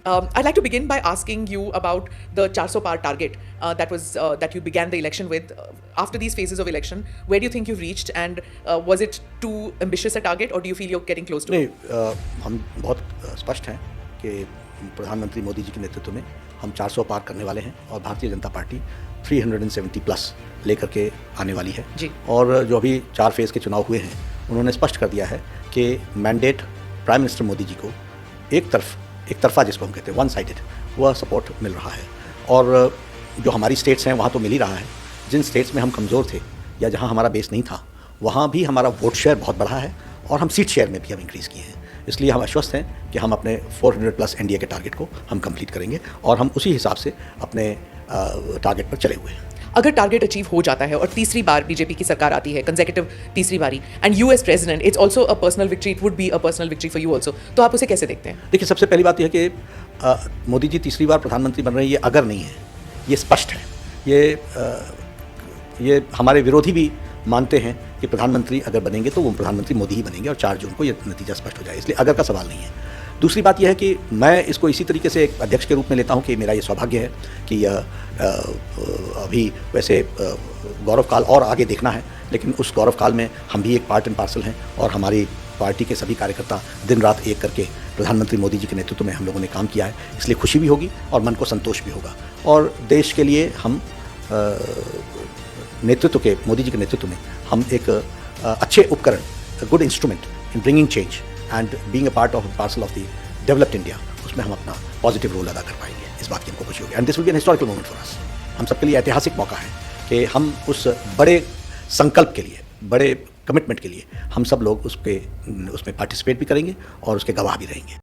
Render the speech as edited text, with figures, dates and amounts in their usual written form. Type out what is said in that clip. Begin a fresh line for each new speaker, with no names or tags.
I'd like to begin by asking you about the 400 par target that you began the election with. After these phases of election, where do you think you've reached, and was it too ambitious a target, or do you feel you're getting close to
नहीं,
it?
हम बहुत स्पष्ट हैं कि प्रधानमंत्री मोदी जी के नेतृत्व में हम 400 पार करने वाले हैं और भारतीय जनता पार्टी 370 प्लस लेकर के आने वाली है
जी।
और जो अभी 4 फेज़ के चुनाव हुए हैं उन्होंने स्पष्ट कर दिया है कि mandate prime minister Modi ji को एक तरफा जिसको हम कहते हैं वन साइडेड, वह सपोर्ट मिल रहा है। और जो हमारी स्टेट्स हैं वहाँ तो मिल ही रहा है, जिन स्टेट्स में हम कमज़ोर थे या जहाँ हमारा बेस नहीं था वहाँ भी हमारा वोट शेयर बहुत बढ़ा है और हम सीट शेयर में भी हम इंक्रीज़ किए हैं। इसलिए हम आश्वस्त हैं कि हम अपने 400 प्लस एनडीए के टारगेट को हम कंप्लीट करेंगे और हम उसी हिसाब से अपने टारगेट पर चले हुए हैं।
अगर टारगेट अचीव हो जाता है और तीसरी बार बीजेपी की सरकार आती है, कंसेक्यूटिव तीसरी बारी, and you as president, it's also a personal victory, it would be a personal victory for you also, तो आप उसे कैसे देखते हैं?
देखिए, सबसे पहली बात यह है कि मोदी जी तीसरी बार प्रधानमंत्री बन रहे हैं, ये अगर नहीं है, ये स्पष्ट है। ये हमारे विरोधी भी मानते हैं कि प्रधानमंत्री अगर बनेंगे तो वो प्रधानमंत्री मोदी ही बनेंगे और 4 जून को ये नतीजा स्पष्ट हो जाए, इसलिए अगर का सवाल नहीं है। दूसरी बात यह है कि मैं इसको इसी तरीके से एक अध्यक्ष के रूप में लेता हूं कि मेरा ये सौभाग्य है कि अभी वैसे गौरव काल और आगे देखना है, लेकिन उस गौरव काल में हम भी एक पार्ट एंड पार्सल हैं और हमारी पार्टी के सभी कार्यकर्ता दिन रात एक करके प्रधानमंत्री मोदी जी के नेतृत्व में हम लोगों ने काम किया है, इसलिए खुशी भी होगी और मन को संतोष भी होगा। और देश के लिए हम मोदी जी के नेतृत्व में हम एक अच्छे उपकरण, good instrument in bringing change and being a part of parcel of the developed India, उसमें हम अपना पॉजिटिव रोल अदा कर पाएंगे। इस बात की हमको खुशी होगी and this will be an historical moment for us. हम सबके लिए ऐतिहासिक मौका है कि हम उस बड़े संकल्प के लिए, बड़े कमिटमेंट के लिए हम सब लोग उसमें पार्टिसिपेट भी करेंगे और उसके गवाह भी रहेंगे।